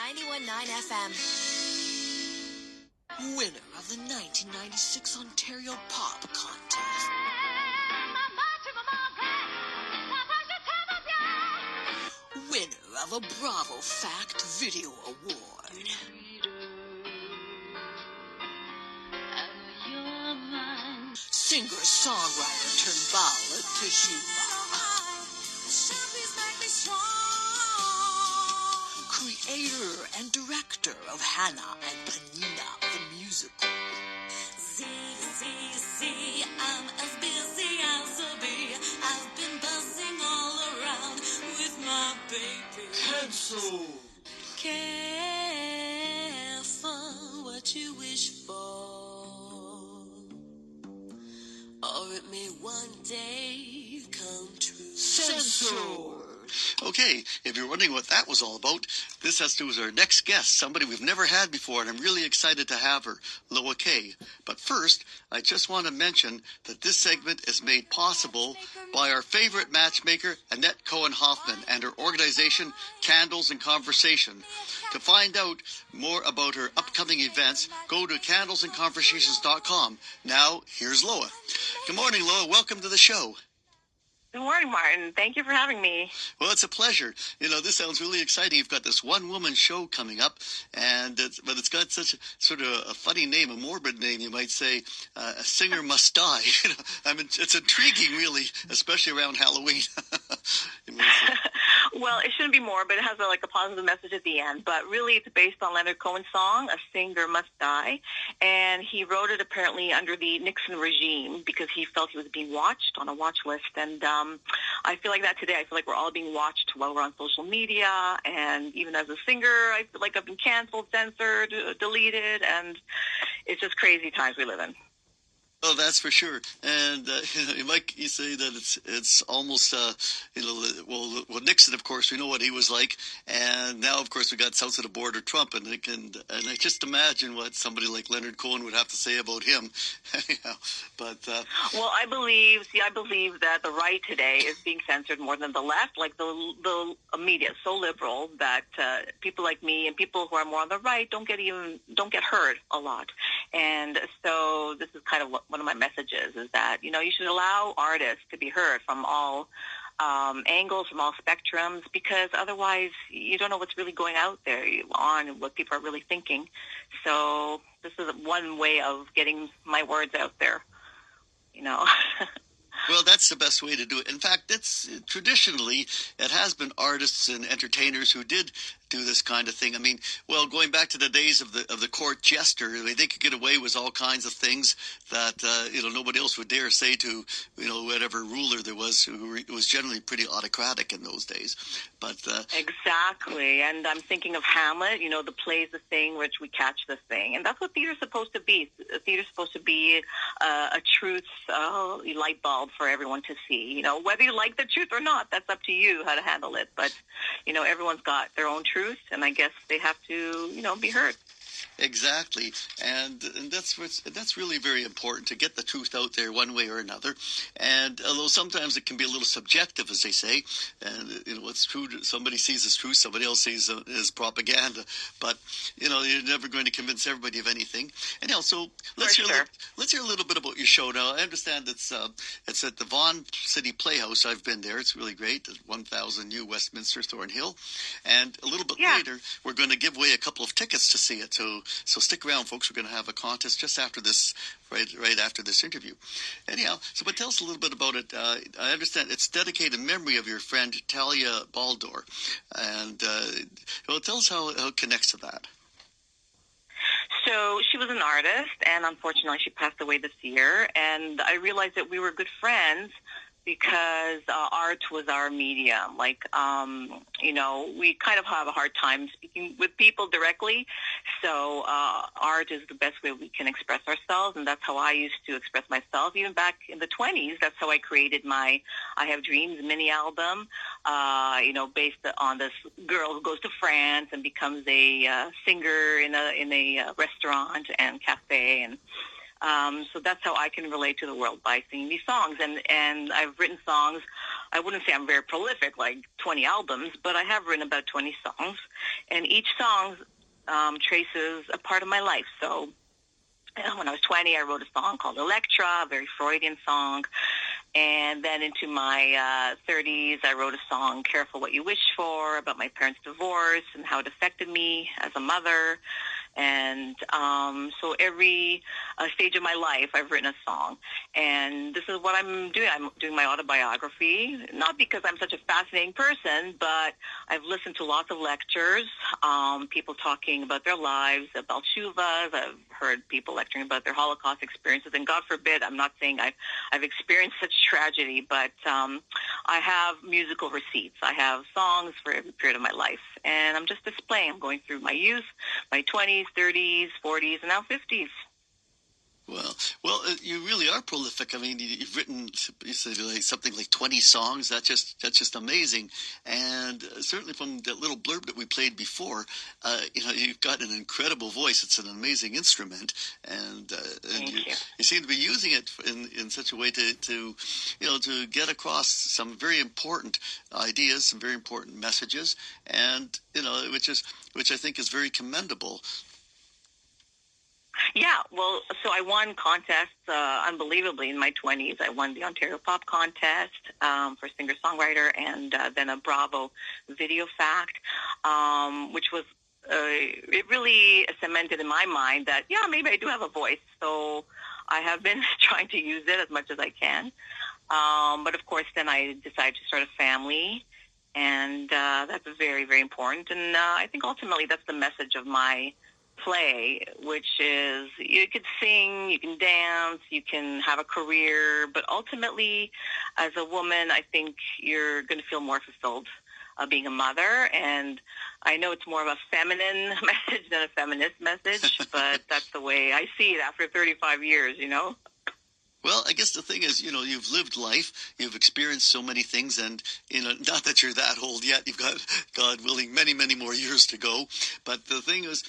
91.9 FM. Winner of the 1996 Ontario Pop Contest. Winner of a Bravo Fact Video Award. Singer-songwriter turned ballad to Shiva. Creator and director of Hannah and Penina, the musical. Z, I'm as busy as a bee. I've been buzzing all around with my baby. Cancel. Careful what you wish for, or it may one day come true. Censored. Okay, if you're wondering what that was all about, this has to do with our next guest, somebody we've never had before, and I'm really excited to have her, Lowa Kay. But first, I just want to mention that this segment is made possible by our favorite matchmaker, Annette Cohen-Hoffman, and her organization, Candles and Conversation. To find out more about her upcoming events, go to candlesandconversations.com. Now, here's Lowa. Good morning, Lowa. Welcome to the show. Good morning, Martin. Thank you for having me. Well, it's a pleasure. You know, this sounds really exciting. You've got this one-woman show coming up, but it's got such a sort of a funny name, a morbid name, you might say. A singer must die. You know, I mean, it's intriguing, really, especially around Halloween. Well, it shouldn't be morbid. It has a positive message at the end. But really, it's based on Leonard Cohen's song, A Singer Must Die. And he wrote it apparently under the Nixon regime because he felt he was being watched on a watch list. And I feel like that today. I feel like we're all being watched while we're on social media. And even as a singer, I feel like I've been canceled, censored, deleted. And it's just crazy times we live in. Oh, that's for sure. And you say that it's almost well, Nixon, of course, we know what he was like, and now, of course, we got south of the border Trump, and I just imagine what somebody like Leonard Cohen would have to say about him. But well, I believe that the right today is being censored more than the left. Like the media is so liberal that people like me and people who are more on the right don't get heard a lot. And so this is kind of one of my messages is that, you should allow artists to be heard from all angles, from all spectrums, because otherwise you don't know what's really going out there on and what people are really thinking. So this is one way of getting my words out there, Well, that's the best way to do it. In fact, traditionally, it has been artists and entertainers who did do this kind of thing. I mean, well, going back to the days of the court jester, they could get away with all kinds of things that nobody else would dare say to whatever ruler there was, who was generally pretty autocratic in those days. But exactly, and I'm thinking of Hamlet. The play's the thing which we catch the thing, and that's what theater's supposed to be. Theater's supposed to be a truth light bulb for everyone to see. Whether you like the truth or not, that's up to you how to handle it. But everyone's got their own truth, and I guess they have to be heard. Exactly, and that's really very important to get the truth out there one way or another. And although sometimes it can be a little subjective, as they say, and what's true, somebody sees as truth, somebody else sees as propaganda. But you're never going to convince everybody of anything. Anyhow, so let's hear a little bit about your show now. I understand it's at the Vaughan City Playhouse. I've been there. It's really great. At 1000 New Westminster Thornhill, and a little bit later we're going to give away a couple of tickets to see it. So stick around, folks. We're going to have a contest just after this, right after this interview. Anyhow, but tell us a little bit about it. I understand it's dedicated in memory of your friend Talia Baldor, and tell us how it connects to that. So she was an artist, and unfortunately she passed away this year, and I realized that we were good friends because art was our medium. We kind of have a hard time speaking with people directly. So art is the best way we can express ourselves, and that's how I used to express myself. Even back in the 1920s, that's how I created my I Have Dreams mini album, based on this girl who goes to France and becomes a singer in a restaurant and cafe, and So that's how I can relate to the world, by singing these songs. And I've written songs. I wouldn't say I'm very prolific, like 20 albums, but I have written about 20 songs. And each song traces a part of my life. So when I was 20, I wrote a song called Electra, a very Freudian song. And then into my 30s, I wrote a song, Careful What You Wish For, about my parents' divorce and how it affected me as a mother. And so every stage of my life, I've written a song. And this is what I'm doing. I'm doing my autobiography, not because I'm such a fascinating person, but I've listened to lots of lectures, people talking about their lives, about Shuvas. I've heard people lecturing about their Holocaust experiences. And God forbid, I'm not saying I've experienced such tragedy, but I have musical receipts. I have songs for every period of my life. And I'm just displaying. I'm going through my youth, my 20s, 30s, 40s, and now 50s. Well, you really are prolific. I mean, you've written, you said, like something like 20 songs. That's just amazing. And certainly from that little blurb that we played before, you've got an incredible voice. It's an amazing instrument, and you seem to be using it in such a way to get across some very important ideas, some very important messages, and which I think is very commendable. Yeah, well, so I won contests unbelievably in my 20s. I won the Ontario Pop Contest for singer-songwriter, and then a Bravo Video Fact, which was, it really cemented in my mind that, yeah, maybe I do have a voice. So I have been trying to use it as much as I can. But of course, then I decided to start a family, and that's very, very important. And I think ultimately that's the message of my play, which is you could sing, you can dance, you can have a career, but ultimately as a woman, I think you're going to feel more fulfilled being a mother. And I know it's more of a feminine message than a feminist message, but that's the way I see it after 35 years, Well, I guess the thing is, you've lived life, you've experienced so many things, and, not that you're that old yet, you've got, God willing, many, many more years to go. But the thing is,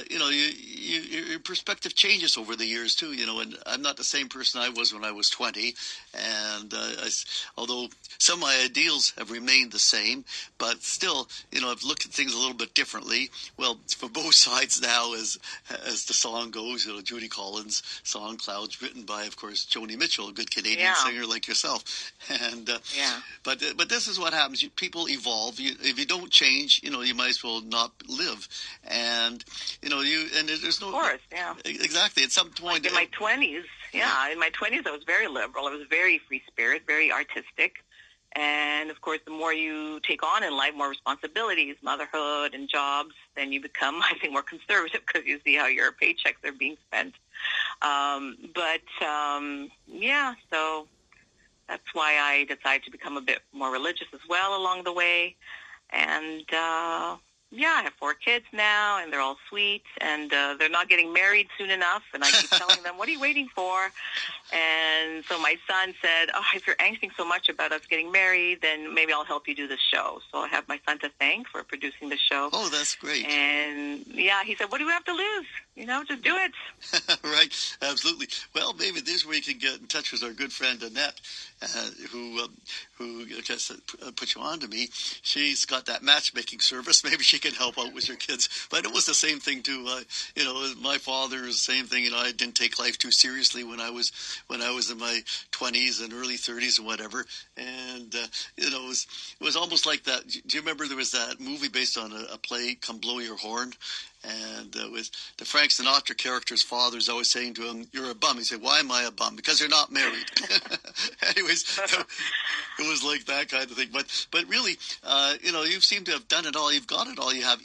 your perspective changes over the years, too, and I'm not the same person I was when I was 20. And although some of my ideals have remained the same, but still, I've looked at things a little bit differently. Well, for both sides now, as the song goes, Judy Collins' song Clouds, written by, of course, Joni Mitchell, a good Canadian singer like yourself. And but this is what happens. People evolve. If you don't change, you might as well not live. And there's no. Of course, yeah. Exactly. At some point, like in my 20s, in my 20s, I was very liberal. I was very free spirit, very artistic. And of course, the more you take on in life, more responsibilities, motherhood and jobs, then you become, I think, more conservative because you see how your paychecks are being spent. So that's why I decided to become a bit more religious as well along the way. And I have 4 kids now, and they're all sweet, and they're not getting married soon enough. And I keep telling them, what are you waiting for? And so my son said, if you're angsting so much about us getting married, then maybe I'll help you do the show. So I have my son to thank for producing the show. Oh, that's great. And he said, what do we have to lose? Just do it. Right, absolutely. Well, maybe this is where you can get in touch with our good friend Annette, who just put you on to me. She's got that matchmaking service. Maybe she can help out with your kids. But it was the same thing too. My father was the same thing. I didn't take life too seriously when I was in my 20s and early 30s and whatever. And it was almost like that. Do you remember there was that movie based on a play, Come Blow Your Horn? And with the Frank Sinatra character's father's always saying to him, "You're a bum." He said, "Why am I a bum?" "Because you're not married." Anyways, it was like that kind of thing. But really, you seem to have done it all. You've got it all. You have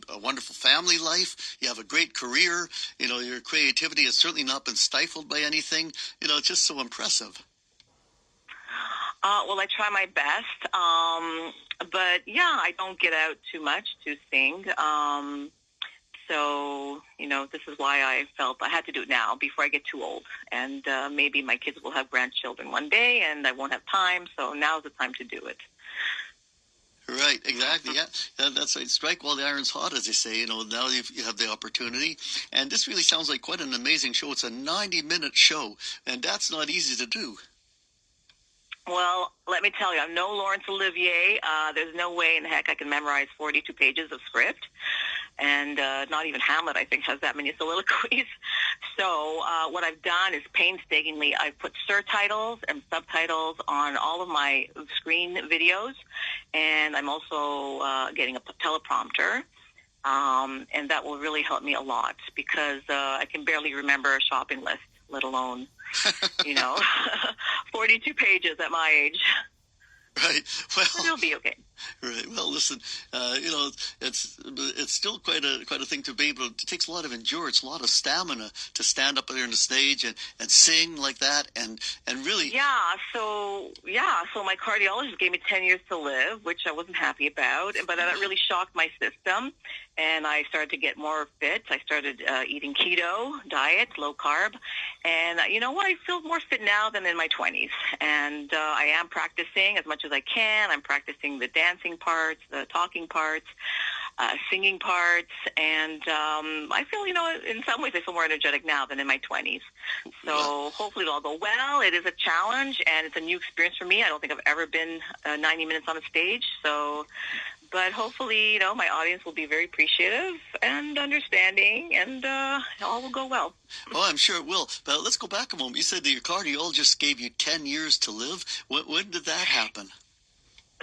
a wonderful family life. You have a great career. Your creativity has certainly not been stifled by anything. It's just so impressive. Well, I try my best. But I don't get out too much to sing. So, this is why I felt I had to do it now before I get too old. And maybe my kids will have grandchildren one day and I won't have time. So now's the time to do it. Right, exactly. Yeah, that's right. Strike while the iron's hot, as they say. Now you have the opportunity, and this really sounds like quite an amazing show. It's a 90-minute show, and that's not easy to do. Well, let me tell you, I'm no Laurence Olivier. There's no way in heck I can memorize 42 pages of script. And not even Hamlet, I think, has that many soliloquies. So what I've done is painstakingly, I've put surtitles and subtitles on all of my screen videos. And I'm also getting a teleprompter. And that will really help me a lot because I can barely remember a shopping list, let alone 42 pages at my age. Right. Well, it'll be okay. Right. Well, listen. It's still quite a thing to be able to. It takes a lot of endurance, a lot of stamina to stand up there on the stage and sing like that, and really. Yeah. So my cardiologist gave me 10 years to live, which I wasn't happy about, but that really shocked my system, and I started to get more fit. I started eating keto diet, low carb, and you know what? I feel more fit now than in my 20s, and I am practicing as much as I can. I'm practicing the dancing parts, the talking parts, singing parts, and I feel, in some ways I feel more energetic now than in my 20s. So hopefully it'll all go well. It is a challenge, and it's a new experience for me. I don't think I've ever been 90 minutes on a stage, but hopefully, my audience will be very appreciative and understanding, and all will go well. Oh, I'm sure it will. But let's go back a moment. You said that your cardiologist gave you 10 years to live. When did that happen?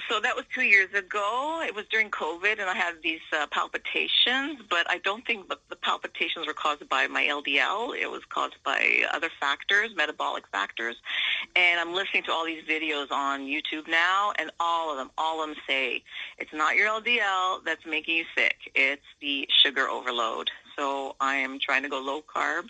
So that was 2 years ago. It was during COVID, and I had these palpitations, but I don't think the palpitations were caused by my LDL. It was caused by other factors, metabolic factors. And I'm listening to all these videos on YouTube now, and all of them say, it's not your LDL that's making you sick. It's the sugar overload. So I am trying to go low carb,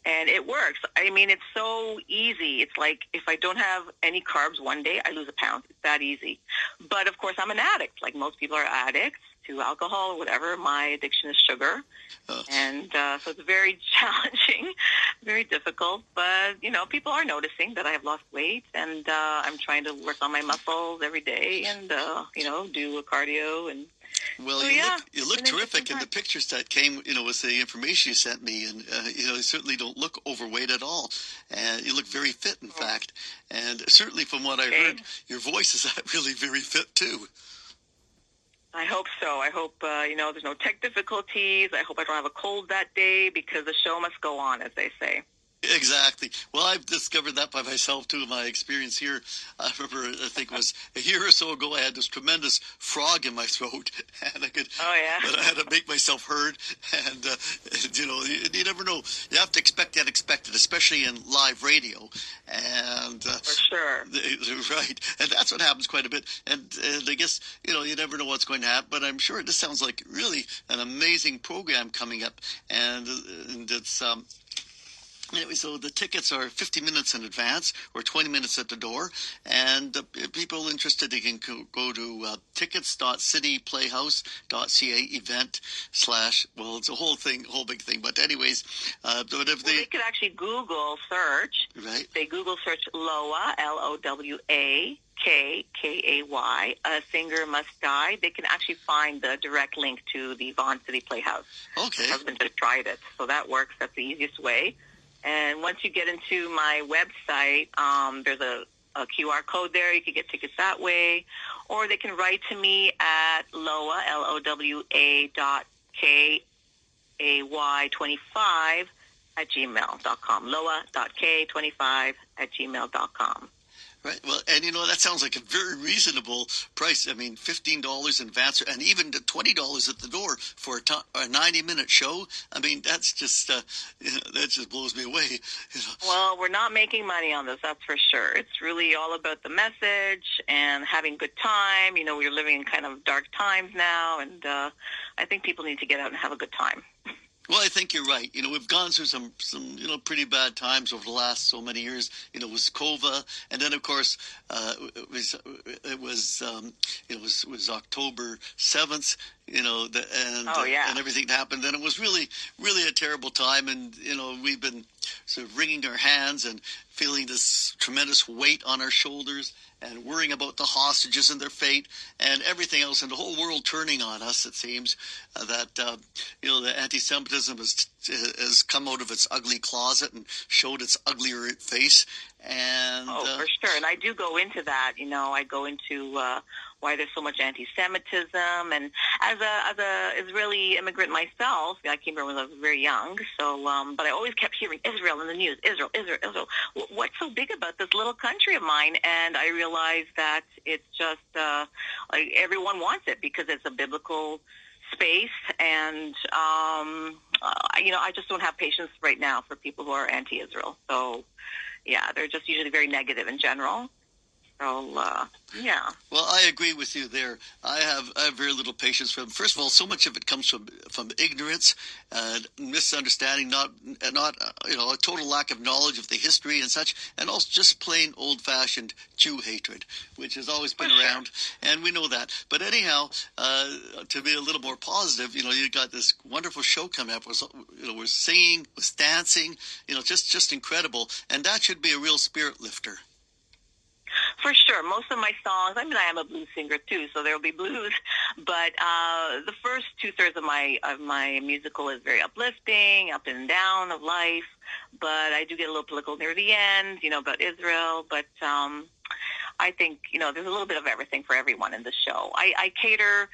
and it works. I mean, it's so easy. It's like if I don't have any carbs one day, I lose a pound. It's that easy. But, of course, I'm an addict. Like most people are addicts to alcohol or whatever. My addiction is sugar. And so it's very challenging, very difficult. But, people are noticing that I have lost weight, and I'm trying to work on my muscles every day and, do a cardio and well, you look terrific in the pictures that came, with the information you sent me, and you certainly don't look overweight at all, and you look very fit, in fact, and certainly from what I heard, your voice is really very fit too. I hope so. I hope there's no tech difficulties. I hope I don't have a cold that day because the show must go on, as they say. Exactly. Well, I've discovered that by myself, too, in my experience here. I remember, I think it was a year or so ago, I had this tremendous frog in my throat, and but I had to make myself heard, and, you never know. You have to expect the unexpected, especially in live radio. And for sure. Right. And that's what happens quite a bit. And I guess, you never know what's going to happen, but I'm sure this sounds like really an amazing program coming up, and it's... Anyway, so the tickets are 50 minutes in advance or 20 minutes at the door. And people interested, they can go to tickets.cityplayhouse.ca event / well, it's a whole big thing. But anyways, they could actually Google search. Right. They Google search Lowa, Lowa Kay, Kay, A Singer Must Die. They can actually find the direct link to the Vaughan City Playhouse. Okay. My husband just tried it, so that works. That's the easiest way. And once you get into my website, there's a QR code there. You can get tickets that way. Or they can write to me at Lowa, LOWA.KAY25 @gmail.com. Lowa.K25 @gmail.com. Right. Well, and that sounds like a very reasonable price. I mean, $15 in advance, and even to $20 at the door for a 90-minute show. I mean, that's just that just blows me away. Well, we're not making money on this, that's for sure. It's really all about the message and having a good time. We're living in kind of dark times now, and I think people need to get out and have a good time. Well, I think you're right. We've gone through some pretty bad times over the last so many years. With COVA, and then of course it was October 7th. And everything happened. And it was really, really a terrible time. And we've been sort of wringing our hands and feeling this tremendous weight on our shoulders and worrying about the hostages and their fate and everything else, and the whole world turning on us, it seems, that the anti-Semitism has come out of its ugly closet and showed its uglier face. And for sure. And I do go into that. I go into why there's so much anti-Semitism. And as a Israeli immigrant myself, I came here when I was very young. So, but I always kept hearing Israel in the news. Israel. What's so big about this little country of mine? And I realized that it's just like everyone wants it because it's a biblical space. And I just don't have patience right now for people who are anti-Israel. So. Yeah, they're just usually very negative in general. So, yeah. Well, I agree with you there. I have very little patience for them. First of all, so much of it comes from ignorance, misunderstanding, not a total lack of knowledge of the history and such, and also just plain old-fashioned Jew hatred, which has always been around, and we know that. But anyhow, to be a little more positive, you got this wonderful show coming up. We're singing, we're dancing, just incredible, and that should be a real spirit lifter. For sure. Most of my songs, I am a blues singer too, so there will be blues. But the first 2/3 of my musical is very uplifting, up and down of life. But I do get a little political near the end, about Israel. But I think, there's a little bit of everything for everyone in the show. I cater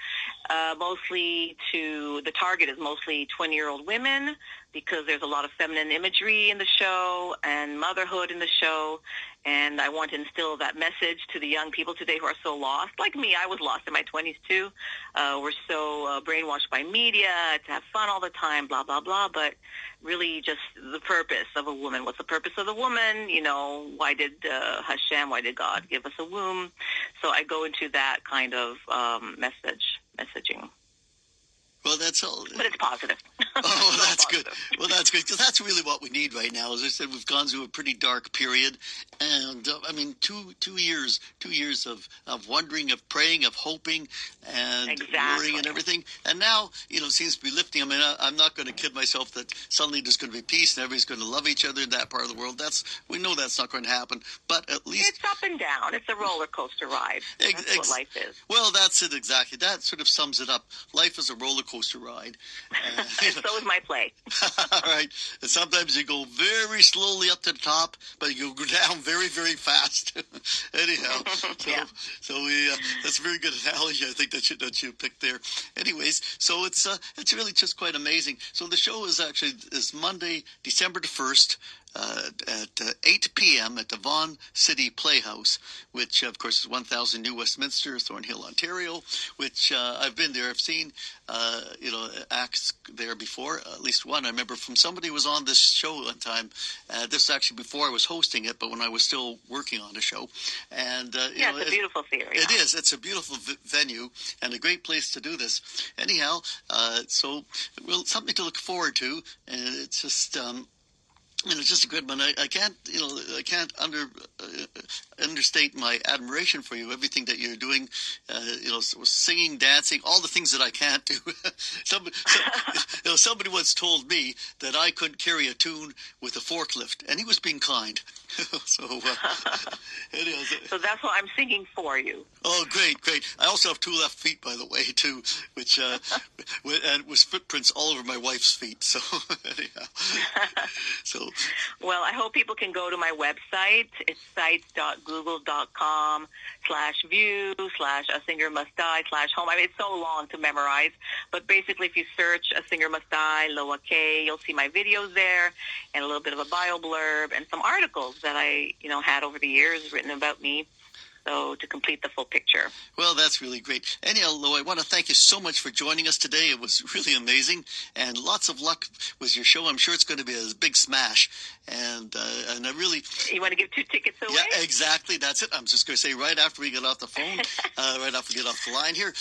mostly to, the target is mostly 20-year-old women because there's a lot of feminine imagery in the show and motherhood in the show. And I want to instill that message to the young people today who are so lost. Like me, I was lost in my 20s too. We're so brainwashed by media to have fun all the time, blah, blah, blah. But really just the purpose of a woman. What's the purpose of the woman? Why did why did God give us a womb? So I go into that kind of messaging. Well, that's all. But it's positive. Oh, that's good. Well, that's good, because that's really what we need right now. As I said, we've gone through a pretty dark period, and 2 years of wondering, of praying, of hoping, and worrying and everything. And now, it seems to be lifting. I'm not going to kid myself that suddenly there's going to be peace and everybody's going to love each other in that part of the world. We know that's not going to happen. But at least it's up and down. It's a roller coaster ride. That's what life is. Well, that's it exactly. That sort of sums it up. Life is a roller coaster ride. So is my play. All right. And sometimes you go very slowly up to the top, but you go down very, very fast. Anyhow, that's a very good analogy, I think, that you picked there. Anyways, so it's really just quite amazing. So the show is Monday, December the 1st. At 8 p.m. at the Vaughan City Playhouse, which, of course, is 1000 New Westminster, Thornhill, Ontario, which I've been there. I've seen, acts there before, at least one. I remember from somebody who was on this show one time. This is actually before I was hosting it, but when I was still working on the show. And it's a beautiful theater. It is. It's a beautiful venue and a great place to do this. Anyhow, so something to look forward to, and it's just... it's just a good one. I can't understate my admiration for you. Everything that you're doing, singing, dancing, all the things that I can't do. Somebody once told me that I couldn't carry a tune with a forklift, and he was being kind. So that's what I'm singing for you. Oh, great. I also have 2 left feet, by the way, too, which and with footprints all over my wife's feet. So anyhow, Well, I hope people can go to my website. It's sites.google.com/view/A Singer Must Die/home. It's so long to memorize, but basically if you search A Singer Must Die, Lowa Kay, you'll see my videos there and a little bit of a bio blurb and some articles that I, had over the years written about me. So to complete the full picture. Well, that's really great. Anyhow, Lowa, I want to thank you so much for joining us today. It was really amazing, and lots of luck with your show. I'm sure it's going to be a big smash. And I really... You want to give 2 tickets away? Yeah, exactly. That's it. I'm just going to say right after we get off the phone, right after we get off the line here,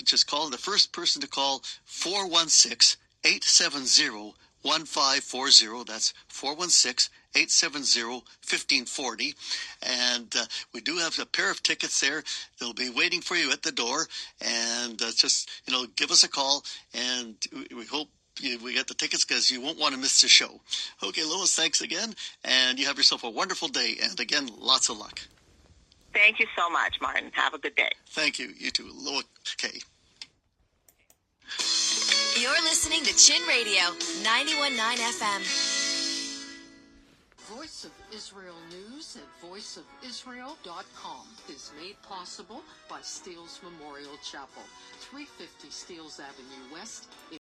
just call the first person to call 416-870-1540. That's 416-870-1540. And we do have a pair of tickets there. They'll be waiting for you at the door. And just, give us a call. And we hope we got the tickets because you won't want to miss the show. Okay, Lois, thanks again, and you have yourself a wonderful day. And again, lots of luck. Thank you so much, Martin. Have a good day. Thank you. You too. Lowa Kay. You're listening to Chin Radio, 91.9 FM. Voice of Israel News at voiceofisrael.com is made possible by Steeles Memorial Chapel, 350 Steeles Avenue West in